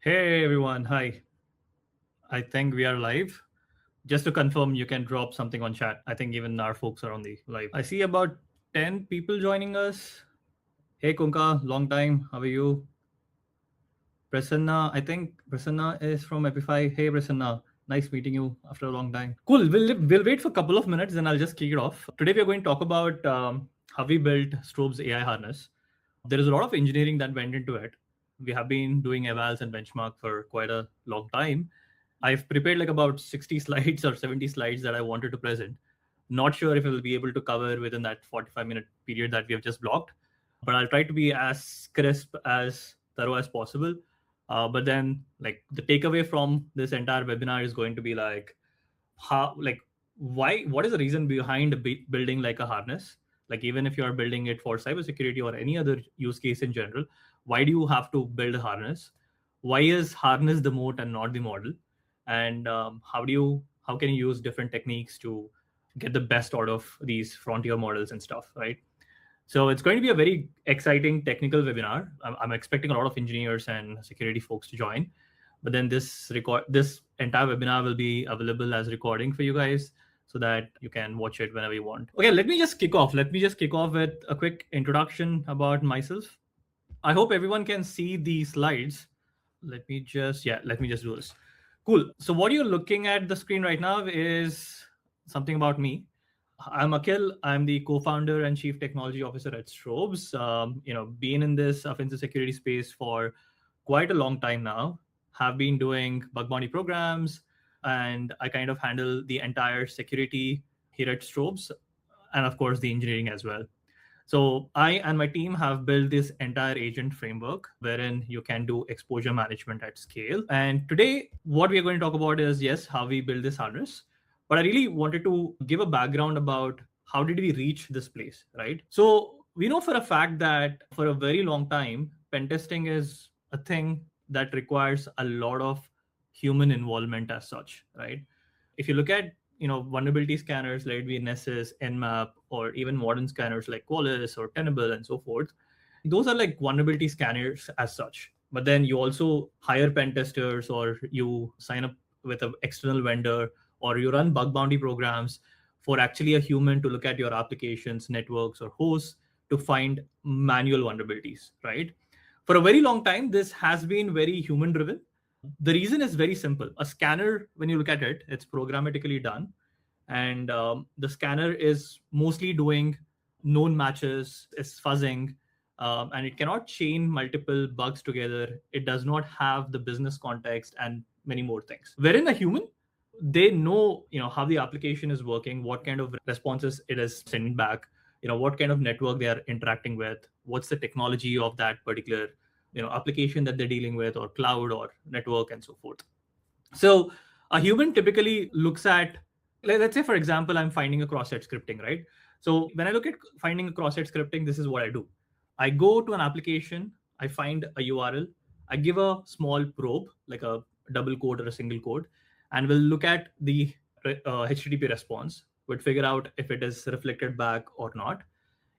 Hey everyone, hi. I think we are live. Just to confirm, you can drop something on chat. I think even our folks are on the live. I see about 10 people joining us. Hey Kunka, long time. How are you? Prasanna, I think Prasanna is from Epify. Hey Prasanna, nice meeting you after a long time. Cool, we'll wait for a couple of minutes and I'll just kick it off. Today we are going to talk about how we built Strobes AI harness. There is a lot of engineering that went into it. We have been doing evals and benchmark for quite a long time. I've prepared like about 60 slides or 70 slides that I wanted to present. Not sure if I will be able to cover within that 45-minute period that we have just blocked, but I'll try to be as crisp, as thorough as possible. But then, like, the takeaway from this entire webinar is going to be like, how, like, why, what is the reason behind building like a harness? Like, even if you are building it for cybersecurity or any other use case in general, why do you have to build a harness? Why is harness the moat and not the model? And how can you use different techniques to get the best out of these frontier models and stuff, right? So it's going to be a very exciting technical webinar. I'm expecting a lot of engineers and security folks to join. But then this entire webinar will be available as recording for you guys so that you can watch it whenever you want. Okay, let me just kick off. Let me just kick off with a quick introduction about myself. I hope everyone can see the slides. Let me just do this. Cool. So what you're looking at the screen right now is something about me. I'm Akhil. I'm the co-founder and chief technology officer at Strobes. Been in this offensive security space for quite a long time now. Have been doing bug bounty programs, and I kind of handle the entire security here at Strobes, and of course the engineering as well. So I and my team have built this entire agent framework wherein you can do exposure management at scale. And today, what we are going to talk about is, yes, how we build this harness. But I really wanted to give a background about how did we reach this place, right? So we know for a fact that for a very long time, pen testing is a thing that requires a lot of human involvement as such, right? If you look at vulnerability scanners like Nessus, Nmap, or even modern scanners like Qualys or Tenable and so forth, those are like vulnerability scanners as such. But then you also hire pen testers, or you sign up with an external vendor, or you run bug bounty programs for actually a human to look at your applications, networks, or hosts to find manual vulnerabilities, right? For a very long time, this has been very human driven. The reason is very simple. A scanner, when you look at it, it's programmatically done, and the scanner is mostly doing known matches, is fuzzing, and it cannot chain multiple bugs together. It does not have the business context and many more things. Wherein a human, they know how the application is working, what kind of responses it is sending back, what kind of network they are interacting with, what's the technology of that particular application that they're dealing with, or cloud or network and so forth. So a human typically looks at, let's say for example, I'm finding a cross-site scripting, right? So when I look at finding a cross-site scripting, this is what I do. I go to an application, I find a URL, I give a small probe, like a double quote or a single quote, and we'll look at the HTTP response, would figure out if it is reflected back or not.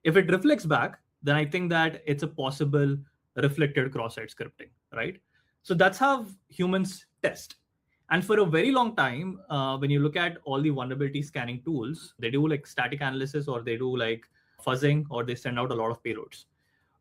If it reflects back, then I think that it's a possible reflected cross-site scripting, right? So that's how humans test. And for a very long time, when you look at all the vulnerability scanning tools, they do like static analysis, or they do like fuzzing, or they send out a lot of payloads.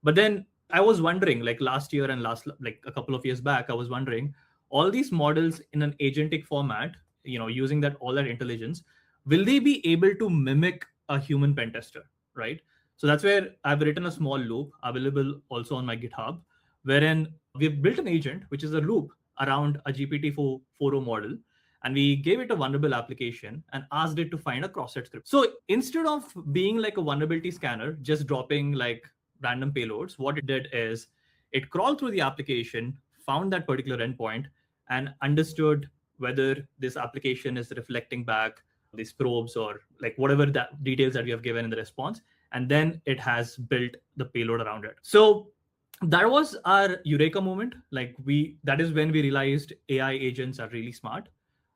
But then I was wondering, like last year and like a couple of years back, I was wondering, all these models in an agentic format, using that all that intelligence, will they be able to mimic a human pen tester, right? So that's where I've written a small loop available also on my GitHub, wherein we've built an agent, which is a loop around a GPT-4o model, and we gave it a vulnerable application and asked it to find a cross-site script. So instead of being like a vulnerability scanner, just dropping like random payloads, what it did is it crawled through the application, found that particular endpoint, and understood whether this application is reflecting back these probes or like whatever that details that we have given in the response, and then it has built the payload around it. So that was our eureka moment. Like that is when we realized AI agents are really smart,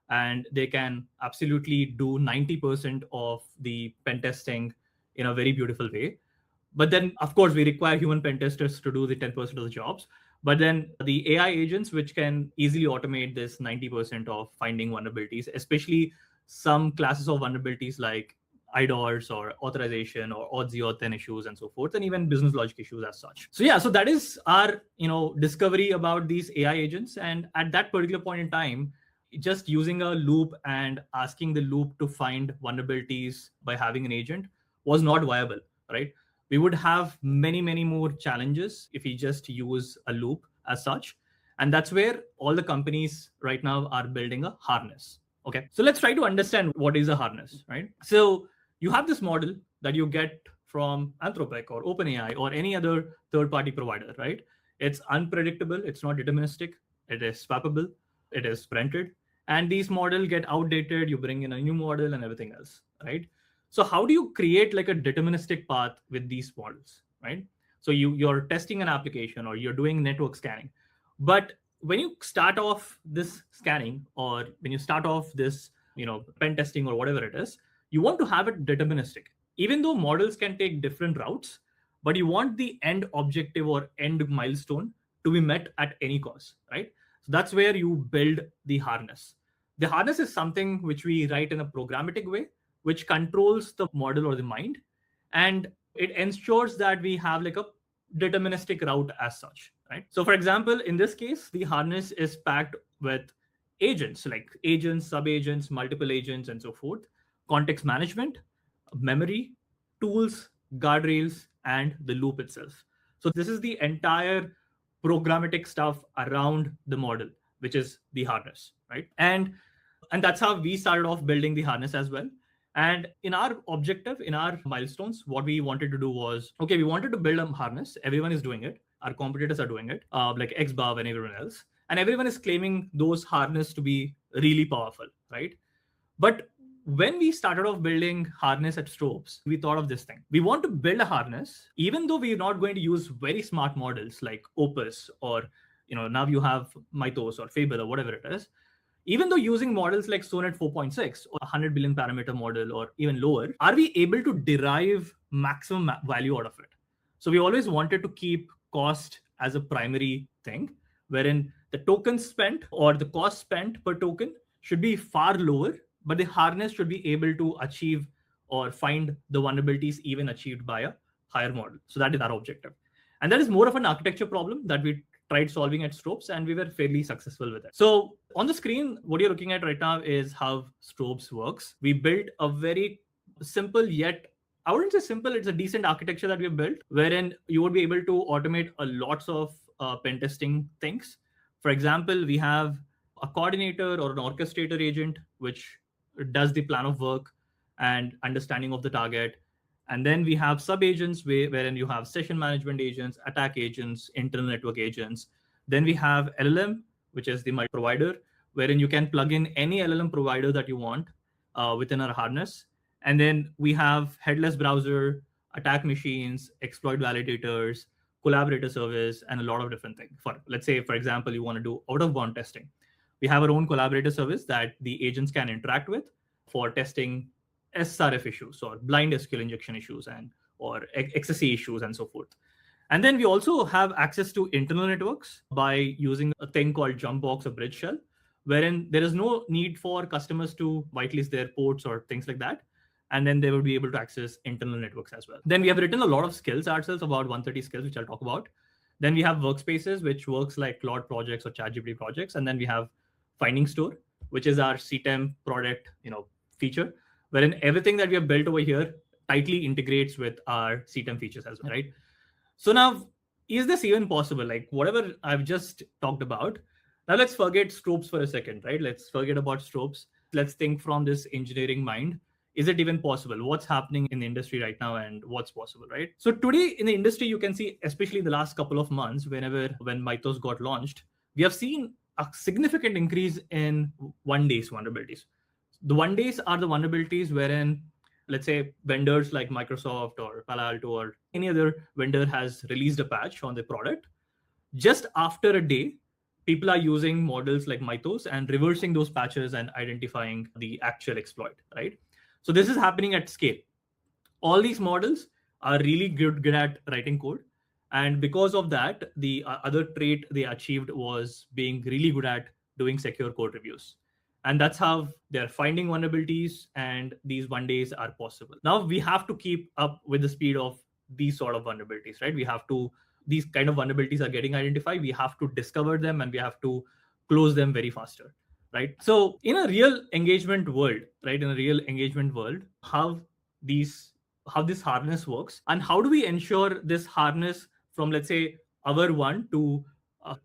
and they can absolutely do 90% of the pen testing in a very beautiful way. But then, of course, we require human pen testers to do the 10% of the jobs. But then the AI agents, which can easily automate this 90% of finding vulnerabilities, especially some classes of vulnerabilities like IDORs or authorization or odds auth issues and so forth, and even business logic issues as such. So yeah, so that is our discovery about these AI agents. And at that particular point in time, just using a loop and asking the loop to find vulnerabilities by having an agent was not viable, right? We would have many more challenges if we just use a loop as such. And that's where all the companies right now are building a harness. Okay, so let's try to understand what is a harness, right? So you have this model that you get from Anthropic or OpenAI or any other third party provider, right? It's unpredictable, it's not deterministic, it is swappable, it is printed, and these models get outdated, you bring in a new model and everything else, right? So how do you create like a deterministic path with these models, right? So you're testing an application or you're doing network scanning, but when you start off this scanning or when you start off this pen testing or whatever it is, you want to have it deterministic, even though models can take different routes, but you want the end objective or end milestone to be met at any cost, right? So that's where you build the harness. The harness is something which we write in a programmatic way, which controls the model or the mind, and it ensures that we have like a deterministic route as such, right? So for example, in this case, the harness is packed with agents, like agents, sub-agents, multiple agents, and so forth, context management, memory, tools, guardrails, and the loop itself. So this is the entire programmatic stuff around the model, which is the harness, right? And that's how we started off building the harness as well. And in our objective, in our milestones, what we wanted to do was, okay, we wanted to build a harness. Everyone is doing it. Our competitors are doing it, like XBAV and everyone else. And everyone is claiming those harness to be really powerful, right? But when we started off building harness at Strobes, we thought of this thing. We want to build a harness, even though we're not going to use very smart models like Opus or, now you have Mythos or Fable or whatever it is. Even though using models like Sonnet 4.6 or 100 billion parameter model or even lower, are we able to derive maximum value out of it? So we always wanted to keep cost as a primary thing, wherein the token spent or the cost spent per token should be far lower, but the harness should be able to achieve or find the vulnerabilities even achieved by a higher model. So that is our objective. And that is more of an architecture problem that we tried solving at Strobes, and we were fairly successful with it. So on the screen, what you're looking at right now is how Strobes works. We built a very simple, yet I wouldn't say simple, it's a decent architecture that we have built, wherein you would be able to automate a lots of pen testing things. For example, we have a coordinator or an orchestrator agent, which does the plan of work and understanding of the target. And then we have sub-agents wherein you have session management agents, attack agents, internal network agents. Then we have LLM, which is the provider, wherein you can plug in any LLM provider that you want within our harness. And then we have headless browser, attack machines, exploit validators, collaborator service, and a lot of different things. For let's say, for example, you want to do out-of-bound testing. We have our own collaborator service that the agents can interact with for testing SRF issues or blind SQL injection issues and or XSE issues and so forth. And then we also have access to internal networks by using a thing called jump box or bridge shell, wherein there is no need for customers to whitelist their ports or things like that. And then they will be able to access internal networks as well. Then we have written a lot of skills ourselves, about 130 skills, which I'll talk about. Then we have workspaces, which works like Claude projects or ChatGPT projects. And then we have Finding Store, which is our CTEM product, feature, wherein everything that we have built over here tightly integrates with our CTEM features as well, right? So now, is this even possible? Like whatever I've just talked about, now let's forget Strobes for a second, right? Let's forget about Strobes. Let's think from this engineering mind. Is it even possible? What's happening in the industry right now and what's possible, right? So today in the industry, you can see, especially in the last couple of months, when Mythos got launched, we have seen a significant increase in one-days vulnerabilities. The one days are the vulnerabilities wherein, let's say, vendors like Microsoft or Palo Alto or any other vendor has released a patch on the product. Just after a day, people are using models like Mythos and reversing those patches and identifying the actual exploit, right? So this is happening at scale. All these models are really good at writing code. And because of that, the other trait they achieved was being really good at doing secure code reviews. And that's how they're finding vulnerabilities, and these one days are possible. Now we have to keep up with the speed of these sort of vulnerabilities, right? We have to, these kind of vulnerabilities are getting identified, we have to discover them, and we have to close them very faster, right? So in a real engagement world, right, in a real engagement world, these how this harness works, and how do we ensure this harness from, let's say, hour 1 to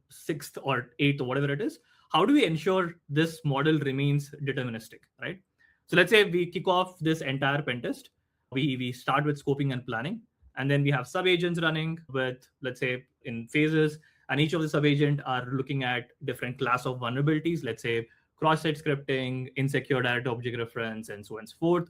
sixth or eighth or whatever it is, how do we ensure this model remains deterministic, right? So let's say we kick off this entire pen test. We start with scoping and planning, and then we have sub agents running with, let's say, in phases, and each of the sub agent are looking at different class of vulnerabilities, let's say cross-site scripting, insecure direct object reference, and so on and so forth.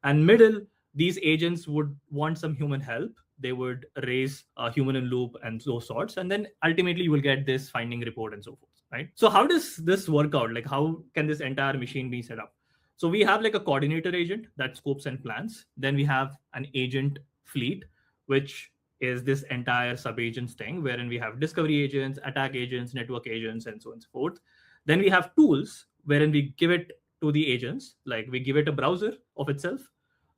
And middle, these agents would want some human help. They would raise a human in loop and those sorts, and then ultimately you will get this finding report and so forth, right? So how does this work out? Like, how can this entire machine be set up? So we have like a coordinator agent that scopes and plans. Then we have an agent fleet, which is this entire sub agents thing, wherein we have discovery agents, attack agents, network agents, and so on and so forth. Then we have tools wherein we give it to the agents, like we give it a browser of itself,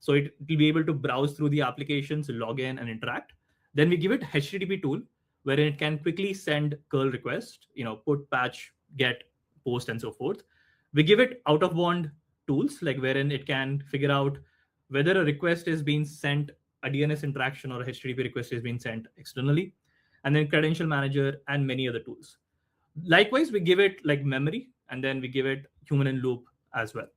so it will be able to browse through the applications, log in, and interact. Then we give it HTTP tool, wherein it can quickly send curl request, put, patch, get, post, and so forth. We give it out of bond tools, like wherein it can figure out whether a request is being sent, a DNS interaction or a HTTP request is being sent externally, and then credential manager and many other tools. Likewise, we give it like memory, and then we give it human in loop as well.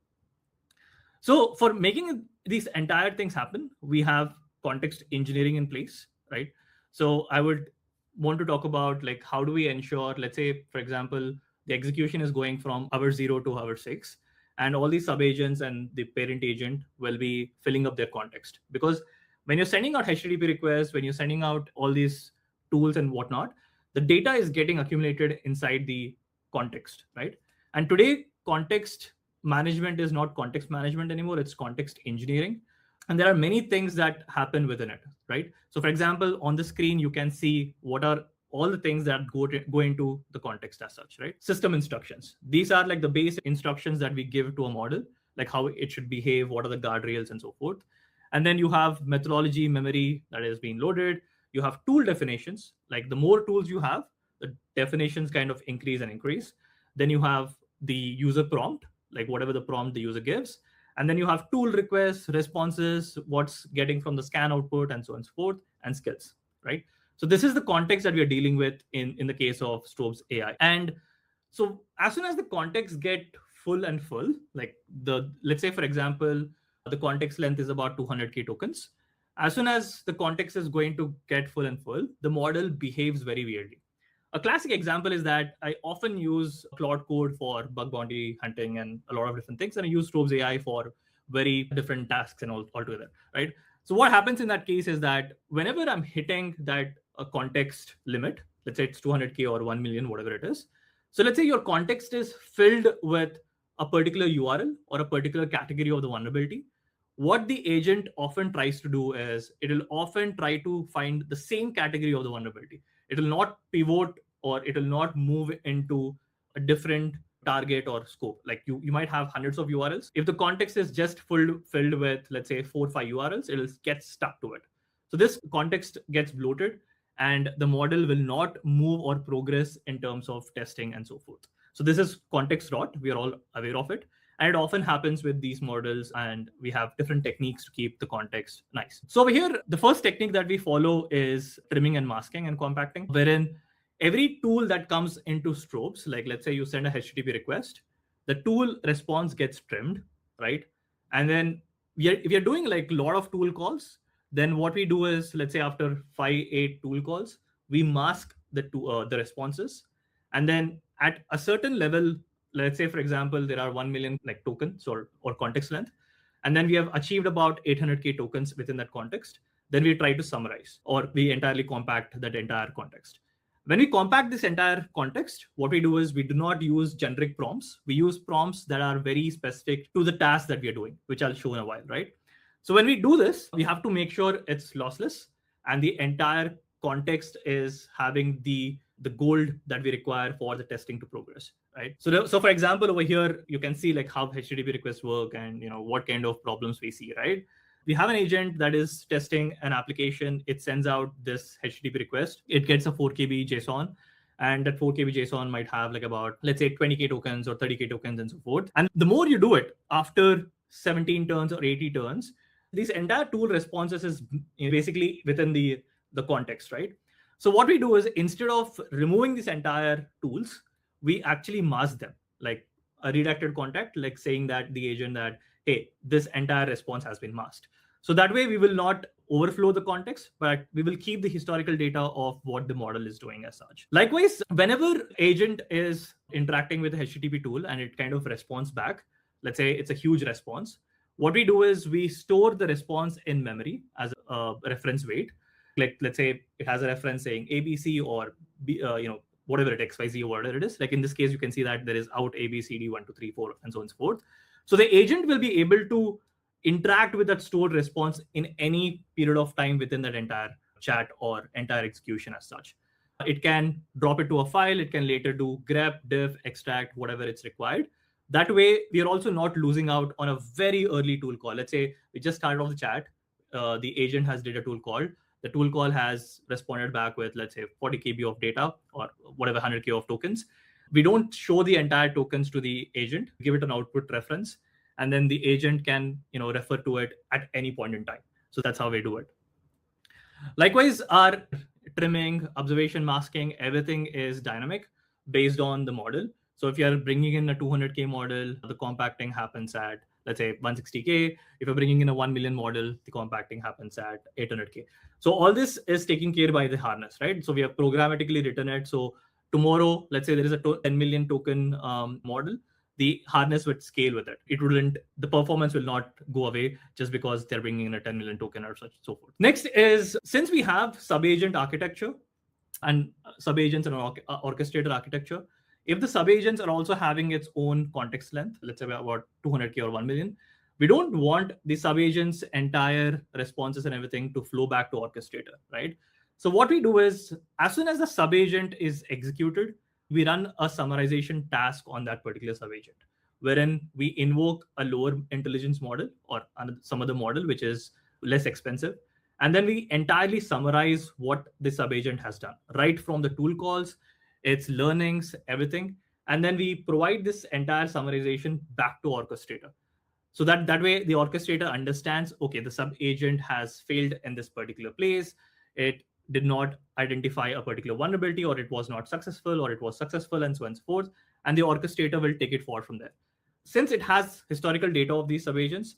So for making these entire things happen, we have context engineering in place, right? So I would want to talk about like how do we ensure, let's say, for example, the execution is going from hour 0 to hour 6, and all these sub agents and the parent agent will be filling up their context. Because when you're sending out HTTP requests, when you're sending out all these tools and whatnot, the data is getting accumulated inside the context, right? And today, context management is not context management anymore, it's context engineering. And there are many things that happen within it, right? So for example, on the screen, you can see what are all the things that go into the context as such, right? System instructions. These are like the base instructions that we give to a model, like how it should behave, what are the guardrails, and so forth. And then you have methodology memory that is being loaded. You have tool definitions, like the more tools you have, the definitions kind of increase and increase. Then you have the user prompt, like whatever the prompt the user gives. And then you have tool requests, responses, what's getting from the scan output, and so on and so forth, and skills, right? So this is the context that we are dealing with in the case of Strobes AI. And so as soon as the contexts get full and full, like let's say, for example, the context length is about 200K tokens. As soon as the context is going to get full and full, the model behaves very weirdly. A classic example is that I often use Claude Code for bug bounty hunting and a lot of different things, and I use Strobes AI for very different tasks and altogether, right? So what happens in that case is that whenever I'm hitting that context limit, let's say it's 200K or 1 million, whatever it is. So let's say your context is filled with a particular URL or a particular category of the vulnerability. What the agent often tries to do is it will often try to find the same category of the vulnerability. It will not pivot, or it will not move into a different target or scope. Like you might have hundreds of URLs. If the context is just filled with, let's say, 4 or 5 URLs, it will get stuck to it. So this context gets bloated, and the model will not move or progress in terms of testing and so forth. So this is context rot. We are all aware of it. And it often happens with these models, and we have different techniques to keep the context nice. So over here, the first technique that we follow is trimming and masking and compacting, wherein every tool that comes into Strobes, like let's say you send a HTTP request, the tool response gets trimmed, right? And then if you're doing like a lot of tool calls, then what we do is, let's say after 5-8 tool calls, we mask the responses. And then at a certain level, let's say, for example, there are 1 million like tokens or context length, and then we have achieved about 800K tokens within that context. Then we try to summarize, or we entirely compact that entire context. When we compact this entire context, what we do is we do not use generic prompts. We use prompts that are very specific to the task that we are doing, which I'll show in a while, right? So when we do this, we have to make sure it's lossless, and the entire context is having the gold that we require for the testing to progress, right? So for example, over here you can see like how HTTP requests work and what kind of problems we see, right? We have an agent that is testing an application. It sends out this HTTP request. It gets a 4 KB JSON, and that 4 KB JSON might have like about, let's say, 20K tokens or 30K tokens and so forth. And the more you do it, after 17 turns or 80 turns, this entire tool responses is basically within the context, right? So what we do is, instead of removing these entire tools, we actually mask them, like a redacted contact, like saying that the agent that, hey, this entire response has been masked. So that way we will not overflow the context, but we will keep the historical data of what the model is doing as such. Likewise, whenever agent is interacting with a HTTP tool and it kind of responds back, let's say it's a huge response, what we do is we store the response in memory as a reference weight. Like, let's say it has a reference saying ABC or whatever it XYZ or whatever it is. Like in this case, you can see that there is out ABCD 1 2 3 4 and so on and so forth. So the agent will be able to interact with that stored response in any period of time within that entire chat or entire execution as such. It can drop it to a file. It can later do grep, diff, extract, whatever it's required. That way, we are also not losing out on a very early tool call. Let's say we just started off the chat. The agent has did a tool call. The tool call has responded back with, let's say, 40 KB of data or whatever, 100K of tokens. We don't show the entire tokens to the agent, give it an output reference, and then the agent can refer to it at any point in time. So that's how we do it. Likewise, our trimming, observation, masking, everything is dynamic based on the model. So if you're bringing in a 200K model, the compacting happens at, let's say, 160K. If you're bringing in a 1 million model, the compacting happens at 800K. So all this is taken care by the harness, right? So we have programmatically written it. So tomorrow, let's say there is a 10 million token model, the harness would scale with it. The performance will not go away just because they're bringing in a 10 million token or such, so forth. Next is, since we have sub-agent architecture and sub-agents and orchestrator architecture, if the sub-agents are also having its own context length, let's say about 200K or 1 million, we don't want the sub-agents' entire responses and everything to flow back to orchestrator, right? So what we do is, as soon as the sub-agent is executed, we run a summarization task on that particular sub-agent, wherein we invoke a lower intelligence model or some other model, which is less expensive. And then we entirely summarize what the sub-agent has done, right from the tool calls, its learnings, everything. And then we provide this entire summarization back to orchestrator. So that way the orchestrator understands, okay, the sub-agent has failed in this particular place. It did not identify a particular vulnerability, or it was not successful, or it was successful, and so on and so forth. And the orchestrator will take it forward from there. Since it has historical data of these sub-agents,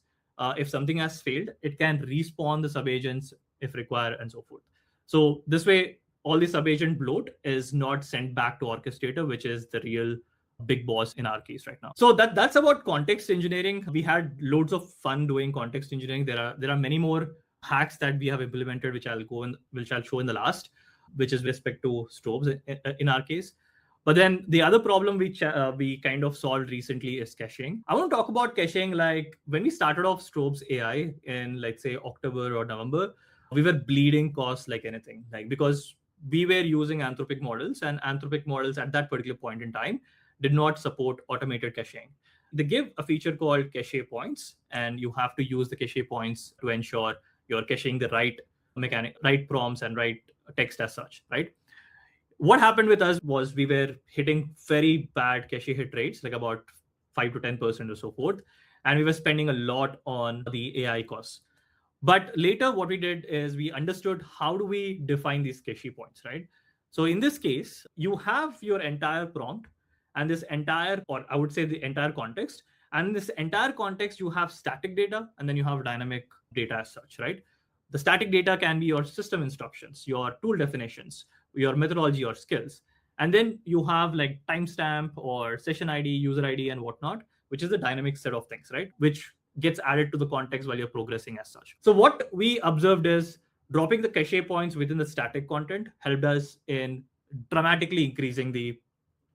if something has failed, it can respawn the sub-agents if required, and so forth. So this way, all the sub-agent bloat is not sent back to orchestrator, which is the real big boss in our case right now. So that's about context engineering. We had loads of fun doing context engineering. There are many more hacks that we have implemented, which I'll show in the last, which is with respect to Strobes in our case. But then the other problem we kind of solved recently is caching. I want to talk about caching. Like when we started off Strobes AI in, let's say, October or November, we were bleeding costs like anything, like because we were using Anthropic models, and Anthropic models at that particular point in time did not support automated caching. They give a feature called cache points, and you have to use the cache points to ensure you're caching the right right prompts and right text as such, right? What happened with us was we were hitting very bad cache hit rates, like about 5 to 10% or so forth. And we were spending a lot on the AI costs. But later what we did is we understood how do we define these cache points, right? So in this case, you have your entire prompt and this entire, or I would say the entire context. And in this entire context, you have static data and then you have dynamic data as such, right? The static data can be your system instructions, your tool definitions, your methodology or skills. And then you have like timestamp or session ID, user ID, and whatnot, which is a dynamic set of things, right? Which gets added to the context while you're progressing as such. So what we observed is dropping the cache points within the static content helped us in dramatically increasing the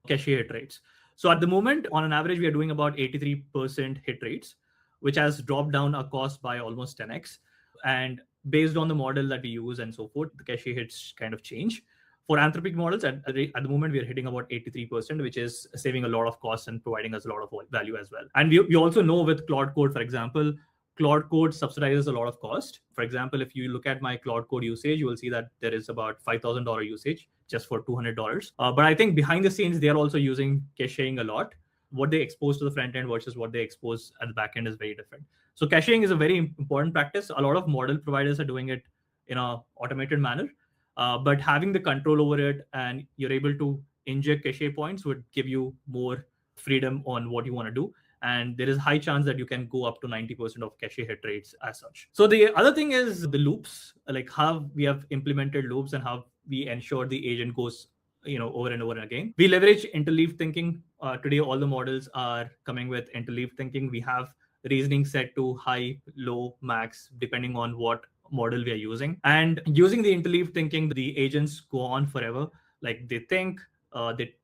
cache hit rates. So at the moment, on an average, we are doing about 83% hit rates, which has dropped down our cost by almost 10x. And based on the model that we use and so forth, the cache hits kind of change. For anthropic models, at the moment, we are hitting about 83%, which is saving a lot of costs and providing us a lot of value as well. And we also know with Claude Code, for example, Claude Code subsidizes a lot of cost. For example, if you look at my Claude Code usage, you will see that there is about $5,000 usage just for $200. But I think behind the scenes, they are also using caching a lot. What they expose to the front end versus what they expose at the back end is very different. So caching is a very important practice. A lot of model providers are doing it in an automated manner. But having the control over it and you're able to inject cache points would give you more freedom on what you want to do. And there is a high chance that you can go up to 90% of cache hit rates as such. So the other thing is the loops, like how we have implemented loops and how we ensure the agent goes over and over again. We leverage interleaved thinking. Today, all the models are coming with interleaved thinking. We have reasoning set to high, low, max, depending on what model we are using. And using the interleaved thinking, the agents go on forever. Like they think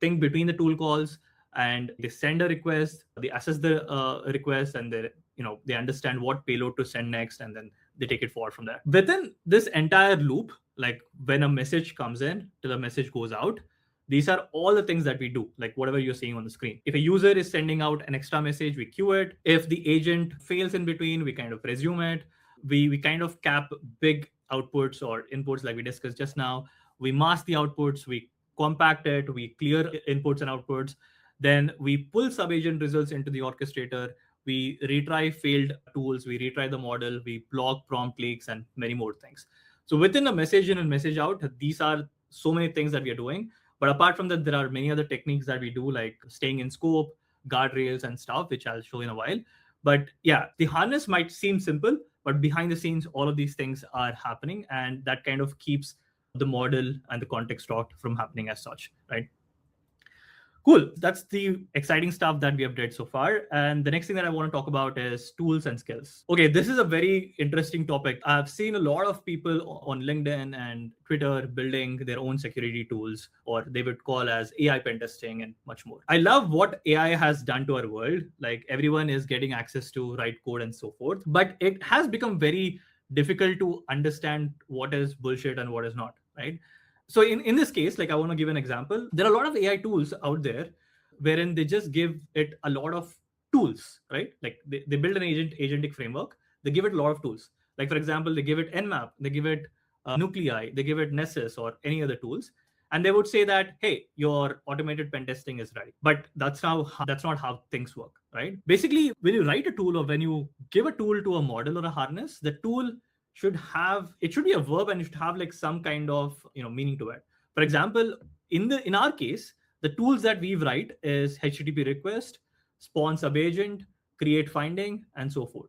between the tool calls, and they send a request, they assess the request, and they understand what payload to send next, and then they take it forward from there. Within this entire loop, like when a message comes in till a message goes out, these are all the things that we do, like whatever you're seeing on the screen. If a user is sending out an extra message, we queue it. If the agent fails in between, we kind of resume it. We kind of cap big outputs or inputs like we discussed just now. We mask the outputs, we compact it, we clear inputs and outputs. Then we pull sub-agent results into the orchestrator. We retry failed tools, we retry the model, we block prompt leaks, and many more things. So within a message in and message out, these are so many things that we are doing. But apart from that, there are many other techniques that we do, like staying in scope, guardrails, and stuff, which I'll show in a while. But yeah, the harness might seem simple, but behind the scenes, all of these things are happening, and that kind of keeps the model and the context rot from happening as such, right? Cool. That's the exciting stuff that we have did so far. And the next thing that I want to talk about is tools and skills. Okay, this is a very interesting topic. I've seen a lot of people on LinkedIn and Twitter building their own security tools, or they would call as AI pentesting and much more. I love what AI has done to our world. Like everyone is getting access to write code and so forth, but it has become very difficult to understand what is bullshit and what is not, right? So in this case, like I want to give an example. There are a lot of AI tools out there wherein they just give it a lot of tools, right? Like they build an agentic framework. They give it a lot of tools. Like for example, they give it Nmap, they give it Nuclei, they give it Nessus or any other tools. And they would say that, hey, your automated pen testing is ready. But that's not how things work, right? Basically, when you write a tool or when you give a tool to a model or a harness, the tool should be a verb and it should have like some kind of meaning to it. For example, in our case, the tools that we write is HTTP request, spawn subagent, create finding, and so forth.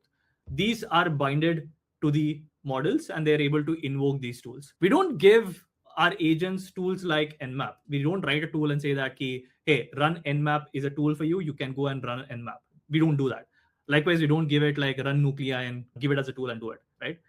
These are binded to the models and they're able to invoke these tools. We don't give our agents tools like Nmap. We don't write a tool and say that, hey, run Nmap is a tool for you. You can go and run Nmap. We don't do that. Likewise, we don't give it like run Nuclei and give it as a tool and do it, right?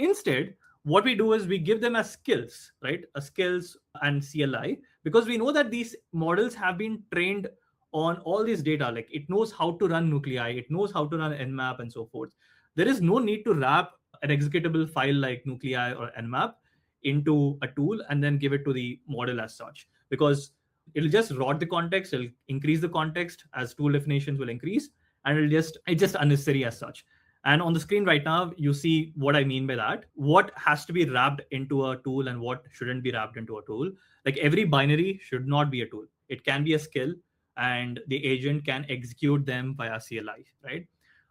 Instead, what we do is we give them as skills, right? A skills and CLI, because we know that these models have been trained on all this data. Like it knows how to run Nuclei, it knows how to run Nmap and so forth. There is no need to wrap an executable file like Nuclei or Nmap into a tool and then give it to the model as such, because it'll just rot the context, it'll increase the context as tool definitions will increase, and it's just unnecessary as such. And on the screen right now, you see what I mean by that. What has to be wrapped into a tool and what shouldn't be wrapped into a tool. Like every binary should not be a tool. It can be a skill and the agent can execute them via CLI, right?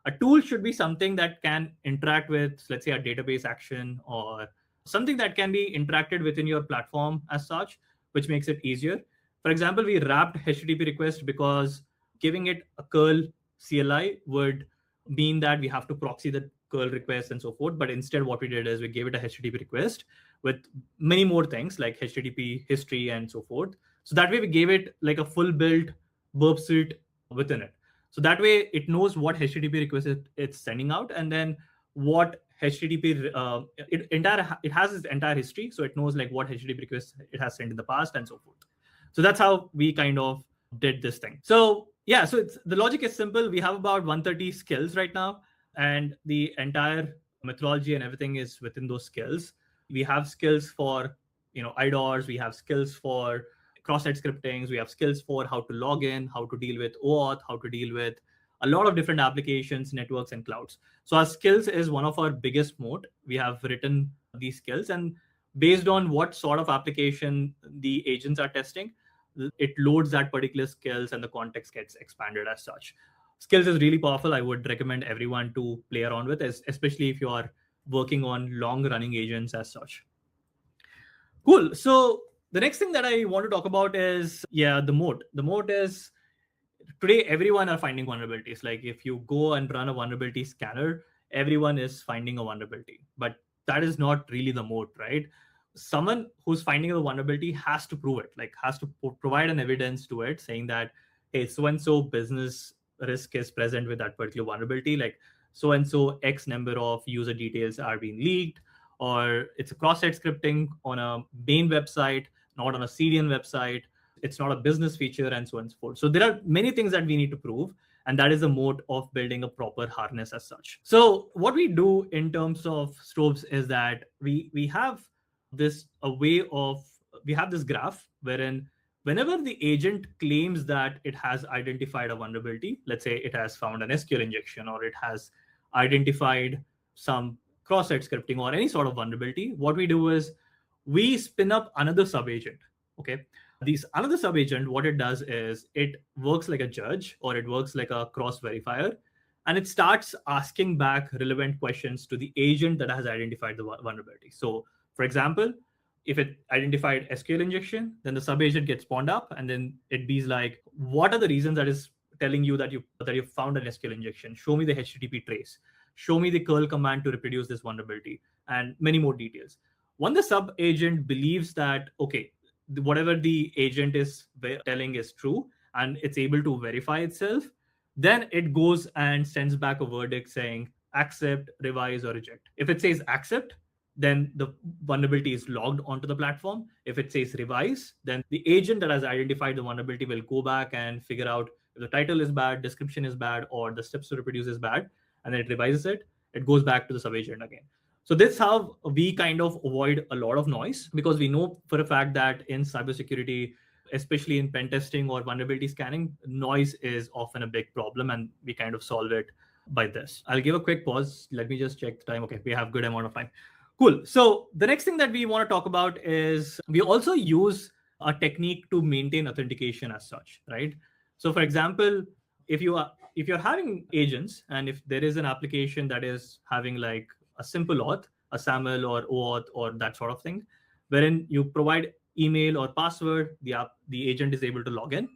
A tool should be something that can interact with, let's say, a database action or something that can be interacted within your platform as such, which makes it easier. For example, we wrapped HTTP request because giving it a curl CLI would mean that we have to proxy the curl request and so forth. But instead, what we did is we gave it a HTTP request with many more things like HTTP history and so forth. So that way we gave it like a full built burp suite within it. So that way it knows what HTTP request it's sending out, and then what HTTP it has its entire history. So it knows like what HTTP requests it has sent in the past and so forth. So that's how we kind of did this thing. So yeah, so the logic is simple. We have about 130 skills right now, and the entire methodology and everything is within those skills. We have skills for, IDORs, we have skills for cross-site scriptings, we have skills for how to log in, how to deal with OAuth, how to deal with a lot of different applications, networks, and clouds. So our skills is one of our biggest moat. We have written these skills, and based on what sort of application the agents are testing, it loads that particular skills and the context gets expanded as such. Skills is really powerful. I would recommend everyone to play around with, especially if you are working on long running agents as such. Cool. So the next thing that I want to talk about is, the moat. The moat is, today everyone are finding vulnerabilities. Like if you go and run a vulnerability scanner, everyone is finding a vulnerability, but that is not really the moat, right? Someone who's finding a vulnerability has to prove it, like has to provide an evidence to it saying that, hey, so and so business risk is present with that particular vulnerability, like so and so x number of user details are being leaked, or it's a cross-site scripting on a main website, not on a CDN website, it's not a business feature, and so on and so forth. So there are many things that we need to prove, and that is the mode of building a proper harness as such. So what we do in terms of Strobes is that we have we have this graph wherein whenever the agent claims that it has identified a vulnerability, let's say it has found an SQL injection or it has identified some cross-site scripting or any sort of vulnerability, what we do is we spin up another sub-agent. Okay. These another sub-agent, what it does is it works like a judge or it works like a cross verifier, and it starts asking back relevant questions to the agent that has identified the vulnerability. So for example, if it identified SQL injection, then the sub-agent gets spawned up, and then it be like, what are the reasons that is telling you that you found an SQL injection? Show me the HTTP trace. Show me the curl command to reproduce this vulnerability, and many more details. When the sub-agent believes that, okay, whatever the agent is telling is true, and it's able to verify itself, then it goes and sends back a verdict saying accept, revise, or reject. If it says accept, then the vulnerability is logged onto the platform. If it says revise, then the agent that has identified the vulnerability will go back and figure out if the title is bad, description is bad, or the steps to reproduce is bad, and then it revises it. It goes back to the sub-agent again. So this is how we kind of avoid a lot of noise, because we know for a fact that in cybersecurity, especially in pen testing or vulnerability scanning, noise is often a big problem, and we kind of solve it by this. I'll give a quick pause. Let me just check the time. Okay, we have good amount of time. Cool. So the next thing that we want to talk about is we also use a technique to maintain authentication as such, right? So for example, if you're having agents, and if there is an application that is having like a simple auth, a SAML or OAuth or that sort of thing, wherein you provide email or password, the agent is able to log in.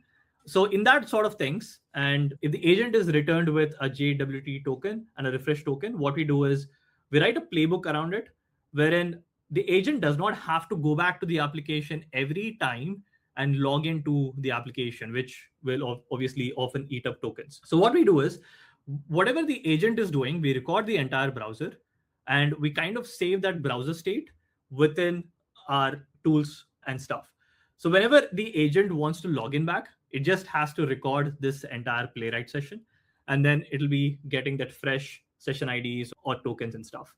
So in that sort of things, and if the agent is returned with a JWT token and a refresh token, what we do is we write a playbook around it, wherein the agent does not have to go back to the application every time and log into the application, which will obviously often eat up tokens. So what we do is, whatever the agent is doing, we record the entire browser, and we kind of save that browser state within our tools and stuff. So whenever the agent wants to log in back, it just has to record this entire playwright session, and then it'll be getting that fresh session IDs or tokens and stuff.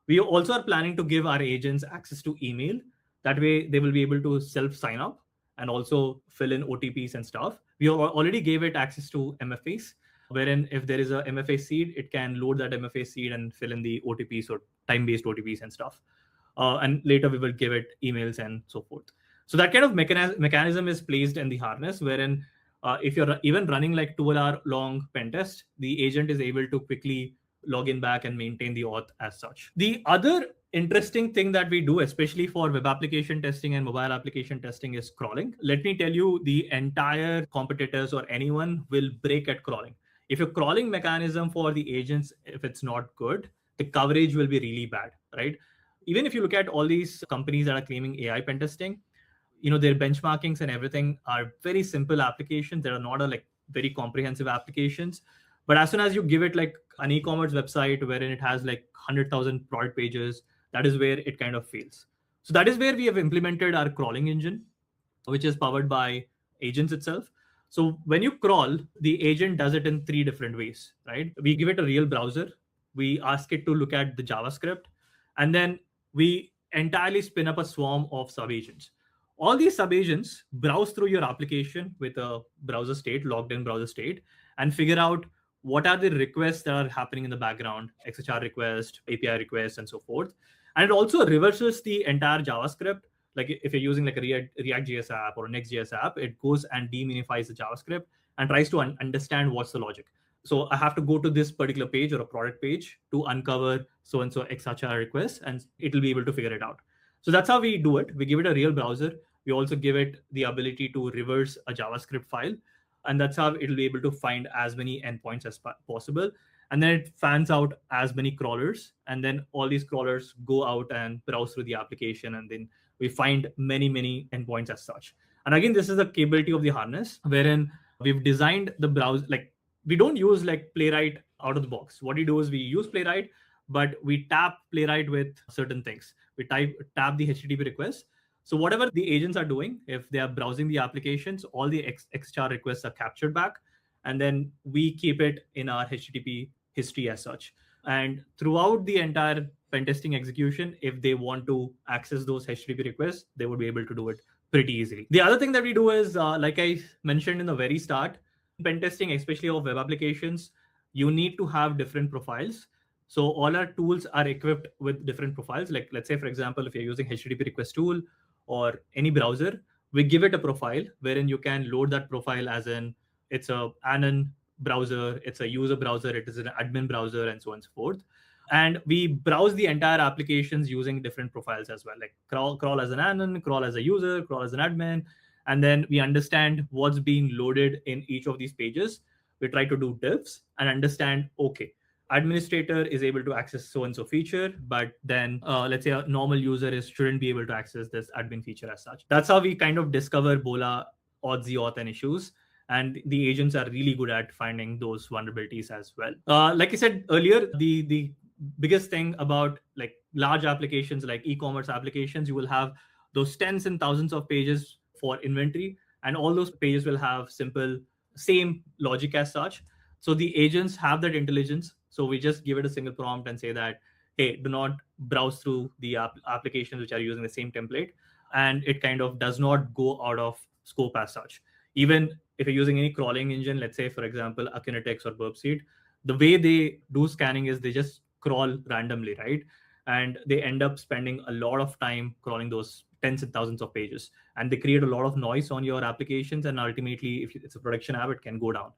We also are planning to give our agents access to email. That way they will be able to self-sign up and also fill in OTPs and stuff. We already gave it access to MFAs, wherein if there is a MFA seed, it can load that MFA seed and fill in the OTPs or time-based OTPs and stuff. And later we will give it emails and so forth. So that kind of mechanism is placed in the harness, wherein if you're even running like 12-hour long pen test, the agent is able to quickly log in back and maintain the auth as such. The other interesting thing that we do, especially for web application testing and mobile application testing, is crawling. Let me tell you, the entire competitors or anyone will break at crawling. If your crawling mechanism for the agents, if it's not good, the coverage will be really bad, right? Even if you look at all these companies that are claiming AI pen testing, their benchmarkings and everything are very simple applications. There are not like very comprehensive applications. But as soon as you give it like an e-commerce website wherein it has like 100,000 product pages, that is where it kind of fails. So that is where we have implemented our crawling engine, which is powered by agents itself. So when you crawl, the agent does it in 3 different ways, right? We give it a real browser. we ask it to look at the JavaScript, and then we entirely spin up a swarm of sub-agents. All these sub-agents browse through your application with a browser state, logged in browser state, and figure out what are the requests that are happening in the background, XHR request, API requests, and so forth. And it also reverses the entire JavaScript. Like if you're using like a React.js app or a Next.js app, it goes and deminifies the JavaScript and tries to understand what's the logic. So I have to go to this particular page or a product page to uncover so and so XHR request, and it will be able to figure it out. So that's how we do it. We give it a real browser. We also give it the ability to reverse a JavaScript file, and that's how it'll be able to find as many endpoints as possible. And then it fans out as many crawlers, and then all these crawlers go out and browse through the application, and then we find many endpoints as such. And again, this is the capability of the harness, wherein we've designed the browser. Like, we don't use like Playwright out of the box. What we do is we use Playwright, but we tap Playwright with certain things. We tap the HTTP request. So whatever the agents are doing, if they are browsing the applications, all the XHR requests are captured back, and then we keep it in our HTTP history as such. And throughout the entire pentesting execution, if they want to access those HTTP requests, they would be able to do it pretty easily. The other thing that we do is, like I mentioned in the very start, pentesting, especially of web applications, you need to have different profiles. So all our tools are equipped with different profiles. Like, let's say, for example, if you're using HTTP request tool or any browser, we give it a profile wherein you can load that profile as in it's a anon browser, it's a user browser, it is an admin browser, and so on and so forth. And we browse the entire applications using different profiles as well, like crawl as an anon, crawl as a user, crawl as an admin. And then we understand what's being loaded in each of these pages. We try to do diffs and understand, okay, administrator is able to access so and so feature, but then let's say a normal user shouldn't be able to access this admin feature as such. That's how we kind of discover BOLA, auth and issues. And the agents are really good at finding those vulnerabilities as well. Like I said earlier, the biggest thing about like large applications like e-commerce applications, you will have those tens and thousands of pages for inventory, and all those pages will have simple same logic as such. So the agents have that intelligence. So we just give it a single prompt and say that, hey, do not browse through the applications which are using the same template. And it kind of does not go out of scope as such. Even if you're using any crawling engine, let's say, for example, Akinetics or Burpseed, the way they do scanning is they just crawl randomly, right? And they end up spending a lot of time crawling those tens and thousands of pages. And they create a lot of noise on your applications. And ultimately, if it's a production app, it can go down.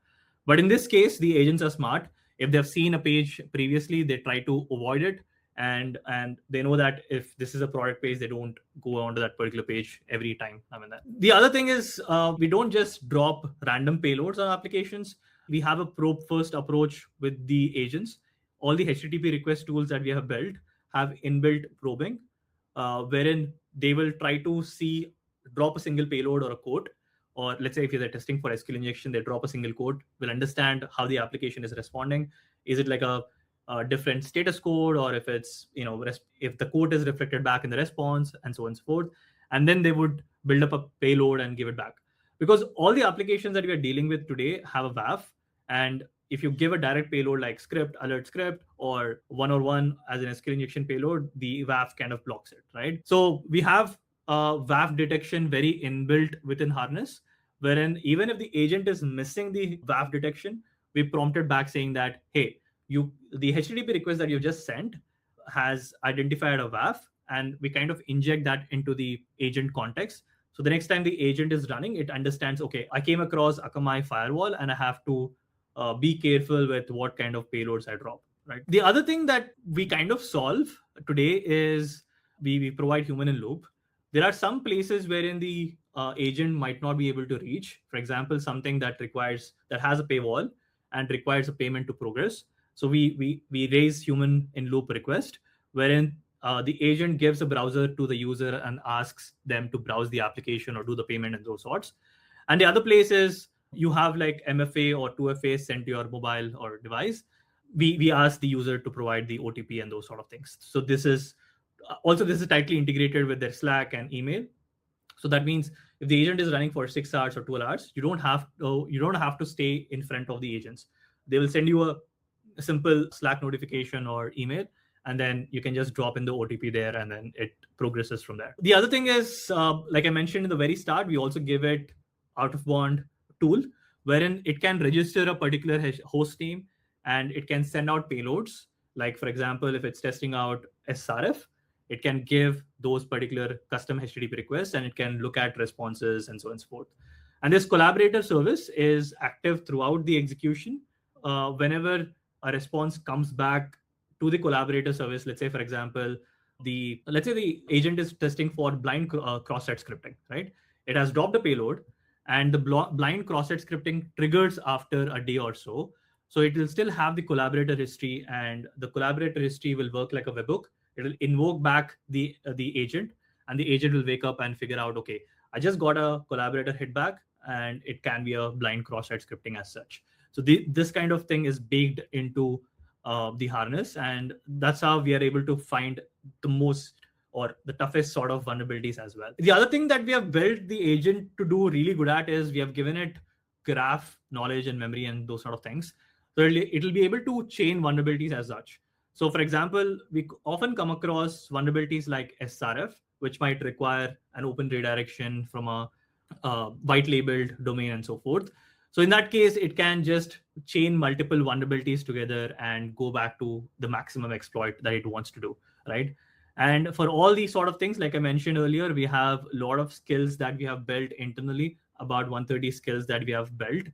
But in this case, the agents are smart. If they've seen a page previously, they try to avoid it. And they know that if this is a product page, they don't go onto that particular page every time. The other thing is, we don't just drop random payloads on applications. We have a probe first approach with the agents. All the HTTP request tools that we have built have inbuilt probing, wherein they will try to drop a single payload or a quote. Or let's say if they're testing for SQL injection, they drop a single quote. We'll understand how the application is responding. Is it like a different status code, or if it's, if the code is reflected back in the response, and so on and so forth. And then they would build up a payload and give it back. Because all the applications that we are dealing with today have a WAF. And if you give a direct payload like script, alert script, or 101 as an SQL injection payload, the WAF kind of blocks it, right? So we have WAF detection very inbuilt within Harness, wherein even if the agent is missing the WAF detection, we prompted back saying that, hey, the HTTP request that you just sent has identified a WAF, and we kind of inject that into the agent context. So the next time the agent is running, it understands, okay, I came across Akamai firewall, and I have to be careful with what kind of payloads I drop, right? The other thing that we kind of solve today is we provide human in loop. There are some places wherein the agent might not be able to reach. For example, something that has a paywall and requires a payment to progress. So we raise human in loop request, wherein the agent gives a browser to the user and asks them to browse the application or do the payment and those sorts. And the other place is you have like MFA or 2FA sent to your mobile or device. We ask the user to provide the OTP and those sort of things. So this is tightly integrated with their Slack and email. So that means if the agent is running for 6 hours or 12 hours, you don't have to stay in front of the agents. They will send you a simple Slack notification or email, and then you can just drop in the OTP there, and then it progresses from there. The other thing is, like I mentioned in the very start, we also give it out of bound tool wherein it can register a particular host name and it can send out payloads. Like, for example, if it's testing out SRF, it can give those particular custom HTTP requests and it can look at responses and so on and so forth. And this collaborator service is active throughout the execution. Whenever a response comes back to the collaborator service, let's say, for example, let's say the agent is testing for blind cross-site scripting, right? It has dropped a payload, and the blind cross-site scripting triggers after a day or so. So it will still have the collaborator history, and the collaborator history will work like a webhook. It will invoke back the agent, and the agent will wake up and figure out, okay, I just got a collaborator hit back, and it can be a blind cross-site scripting as such. So this kind of thing is baked into the harness, and that's how we are able to find the most or the toughest sort of vulnerabilities as well. The other thing that we have built the agent to do really good at is we have given it graph knowledge and memory and those sort of things. So it'll be able to chain vulnerabilities as such. So for example, we often come across vulnerabilities like SRF, which might require an open redirection from a white labeled domain and so forth. So in that case, it can just chain multiple vulnerabilities together and go back to the maximum exploit that it wants to do, right? And for all these sort of things, like I mentioned earlier, we have a lot of skills that we have built internally, about 130 skills that we have built.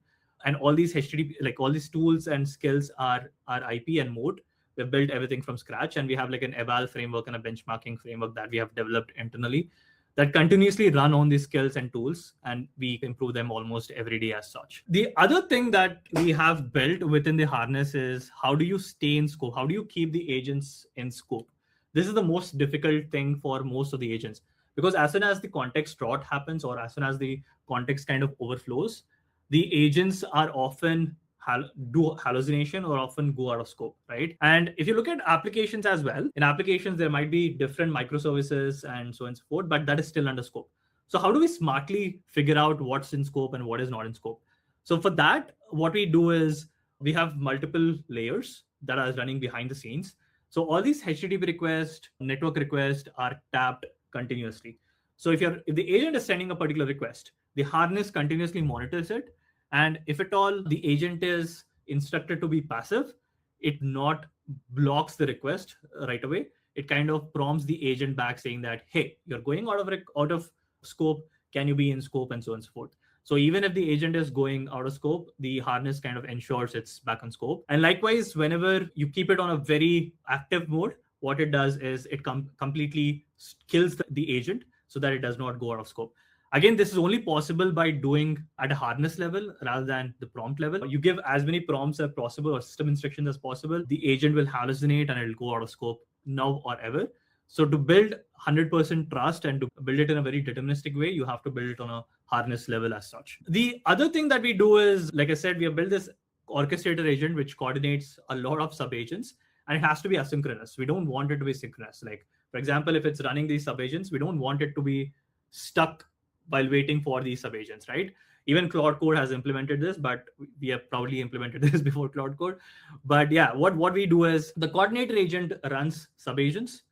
And all these HTTP, like all these tools and skills are IP and moat. We've built everything from scratch, and we have like an eval framework and a benchmarking framework that we have developed internally that continuously run on these skills and tools, and we improve them almost every day as such. The other thing that we have built within the harness is how do you stay in scope? How do you keep the agents in scope? This is the most difficult thing for most of the agents, because as soon as the context rot happens or as soon as the context kind of overflows, the agents are often do hallucination or often go out of scope, right? And if you look at applications as well, in applications, there might be different microservices and so on and so forth, but that is still under scope. So how do we smartly figure out what's in scope and what is not in scope? So for that, what we do is we have multiple layers that are running behind the scenes. So all these HTTP requests, network requests are tapped continuously. So if the agent is sending a particular request, the harness continuously monitors it. And if at all the agent is instructed to be passive, it not blocks the request right away. It kind of prompts the agent back saying that, hey, you're going out of scope. Can you be in scope, and so on and so forth. So even if the agent is going out of scope, the harness kind of ensures it's back on scope. And likewise, whenever you keep it on a very active mode, what it does is it completely kills the agent so that it does not go out of scope. Again, this is only possible by doing at a harness level rather than the prompt level. You give as many prompts as possible or system instructions as possible, the agent will hallucinate and it'll go out of scope now or ever. So to build 100% trust and to build it in a very deterministic way, you have to build it on a harness level as such. The other thing that we do is, like I said, we have built this orchestrator agent which coordinates a lot of sub-agents, and it has to be asynchronous. We don't want it to be synchronous. Like, for example, if it's running these sub-agents, we don't want it to be stuck while waiting for these sub-agents, right? Even Cloud Code has implemented this, but we have probably implemented this before Cloud Code. But yeah, what we do is the coordinator agent runs sub-agents,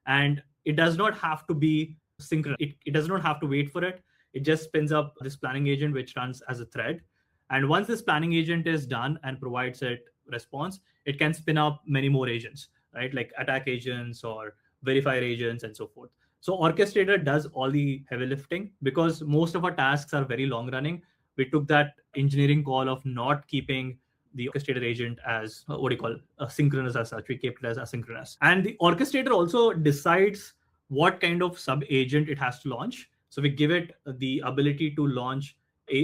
and it does not have to be synchronous. It does not have to wait for it. It just spins up this planning agent, which runs as a thread. And once this planning agent is done and provides it response, it can spin up many more agents, right? Like attack agents or verifier agents and so forth. So orchestrator does all the heavy lifting because most of our tasks are very long running. We took that engineering call of not keeping the orchestrator agent as synchronous as such. We kept it as asynchronous. And the orchestrator also decides what kind of sub agent it has to launch. So we give it the ability to launch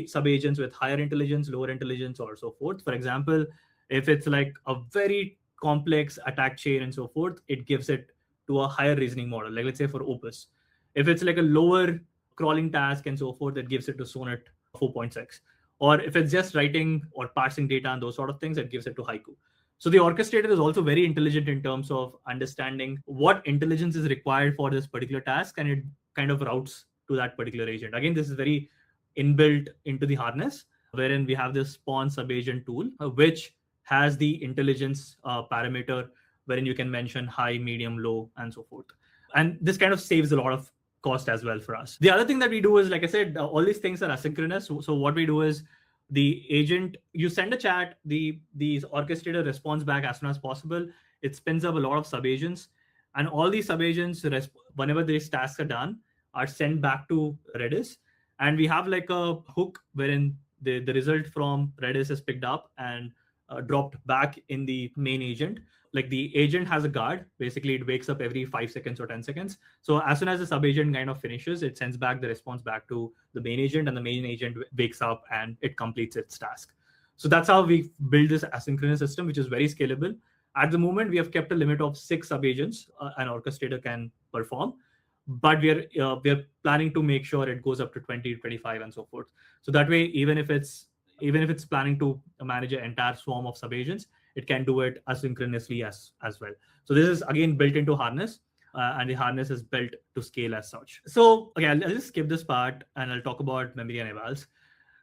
sub agents with higher intelligence, lower intelligence, or so forth. For example, if it's like a very complex attack chain and so forth, it gives it to a higher reasoning model, like let's say for Opus. If it's like a lower crawling task and so forth, it gives it to Sonnet 4.6. Or if it's just writing or parsing data and those sort of things, it gives it to Haiku. So the orchestrator is also very intelligent in terms of understanding what intelligence is required for this particular task, and it kind of routes to that particular agent. Again, this is very inbuilt into the harness, wherein we have this spawn sub-agent tool, which has the intelligence parameter wherein you can mention high, medium, low, and so forth. And this kind of saves a lot of cost as well for us. The other thing that we do is, like I said, all these things are asynchronous. So what we do is the agent, you send a chat, the orchestrator responds back as soon as possible. It spins up a lot of sub agents, and all these sub agents, whenever these tasks are done, are sent back to Redis. And we have like a hook wherein the result from Redis is picked up and dropped back in the main agent. Like the agent has a guard. Basically, it wakes up every 5 seconds or 10 seconds. So as soon as the sub agent kind of finishes, it sends back the response back to the main agent, and the main agent wakes up and it completes its task. So that's how we build this asynchronous system, which is very scalable. At the moment, we have kept a limit of 6 sub agents an orchestrator can perform, but we're planning to make sure it goes up to 20, 25, and so forth. So that way, even if it's planning to manage an entire swarm of sub agents, it can do it asynchronously as well. So this is again built into harness, and the harness is built to scale as such. So okay, I'll just skip this part and I'll talk about memory and evals.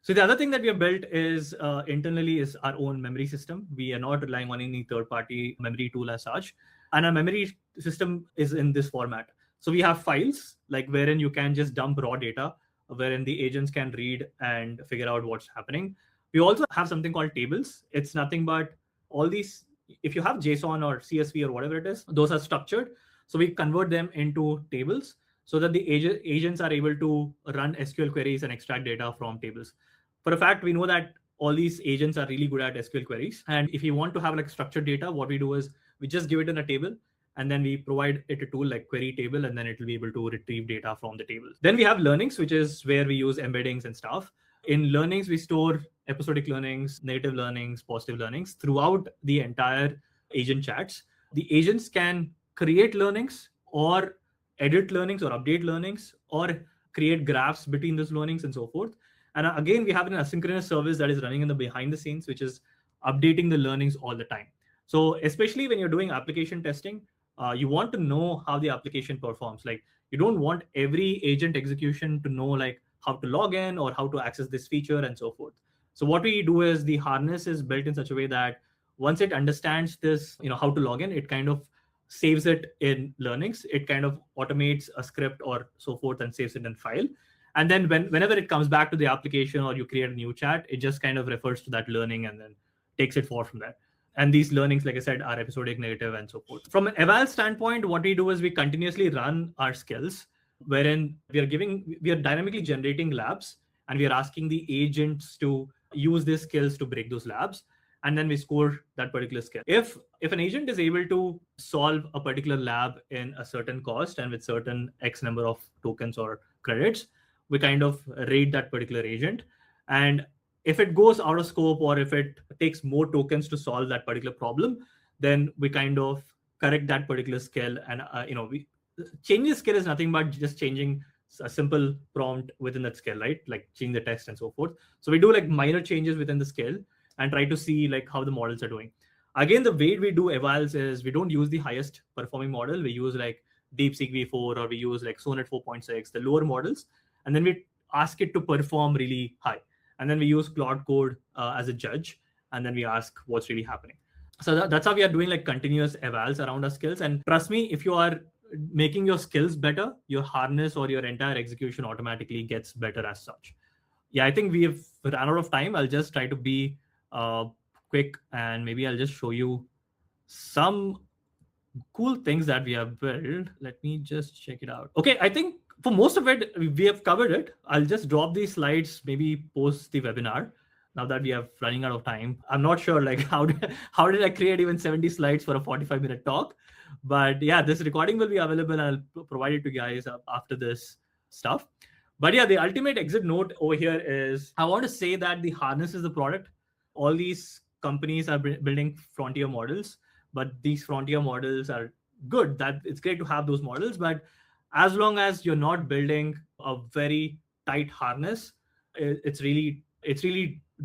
So the other thing that we have built is internally is our own memory system. We are not relying on any third-party memory tool as such, and our memory system is in this format. So we have files like wherein you can just dump raw data, wherein the agents can read and figure out what's happening. We also have something called tables. It's nothing but all these. If you have JSON or CSV or whatever it is, those are structured. So we convert them into tables so that the agents are able to run SQL queries and extract data from tables. For a fact, we know that all these agents are really good at SQL queries. And if you want to have like structured data, what we do is we just give it in a table, and then we provide it a tool like query table, and then it will be able to retrieve data from the table. Then we have learnings, which is where we use embeddings and stuff. In learnings, we store episodic learnings, native learnings, positive learnings throughout the entire agent chats. The agents can create learnings or edit learnings or update learnings or create graphs between those learnings and so forth. And again, we have an asynchronous service that is running in the behind the scenes, which is updating the learnings all the time. So especially when you're doing application testing, you want to know how the application performs. Like you don't want every agent execution to know like how to log in or how to access this feature and so forth. So what we do is the harness is built in such a way that once it understands this, how to log in, it kind of saves it in learnings. It kind of automates a script or so forth and saves it in file. And then whenever it comes back to the application or you create a new chat, it just kind of refers to that learning and then takes it forward from there. And these learnings, like I said, are episodic, native, and so forth. From an eval standpoint, what we do is we continuously run our skills, wherein we are dynamically generating labs, and we are asking the agents to use these skills to break those labs, and then we score that particular skill. If an agent is able to solve a particular lab in a certain cost and with certain X number of tokens or credits, we kind of rate that particular agent. And if it goes out of scope or if it takes more tokens to solve that particular problem, then we kind of correct that particular skill. And we changing the skill is nothing but just changing a simple prompt within that skill, right? Like change the text and so forth. So we do like minor changes within the skill and try to see like how the models are doing. Again, the way we do evals is we don't use the highest performing model. We use like DeepSeek V4 or we use like Sonnet 4.6, the lower models, and then we ask it to perform really high. And then we use Claude Code as a judge, and then we ask what's really happening. So that's how we are doing like continuous evals around our skills. And trust me, if you are making your skills better, your harness or your entire execution automatically gets better as such. Yeah, I think we have run out of time. I'll just try to be quick, and maybe I'll just show you some cool things that we have built. Let me just check it out. Okay, I think for most of it, we have covered it. I'll just drop these slides, maybe post the webinar. Now that we are running out of time, I'm not sure like how did I create even 70 slides for a 45-minute talk? But yeah, this recording will be available, and I'll provide it to you guys after this stuff. But yeah, the ultimate exit note over here is I want to say that the harness is the product. All these companies are building frontier models, but these frontier models are good. That it's great to have those models, but as long as you're not building a very tight harness, it's really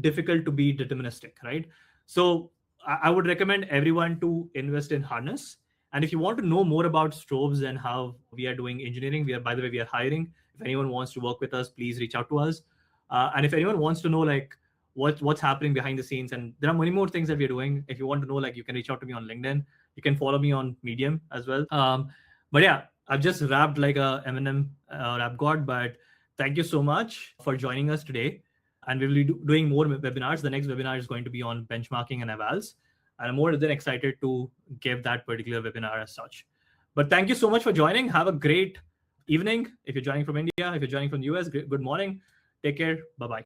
difficult to be deterministic, right? So I would recommend everyone to invest in harness. And if you want to know more about Strobes and how we are doing engineering, by the way, we are hiring. If anyone wants to work with us, please reach out to us. And if anyone wants to know like what's happening behind the scenes. And there are many more things that we're doing. If you want to know, like, you can reach out to me on LinkedIn. You can follow me on Medium as well. But yeah, I've just rapped like a Eminem rap god. But thank you so much for joining us today. And we will be doing more webinars. The next webinar is going to be on benchmarking and evals. And I'm more than excited to give that particular webinar as such. But thank you so much for joining. Have a great evening. If you're joining from India, if you're joining from the US, good morning. Take care. Bye-bye.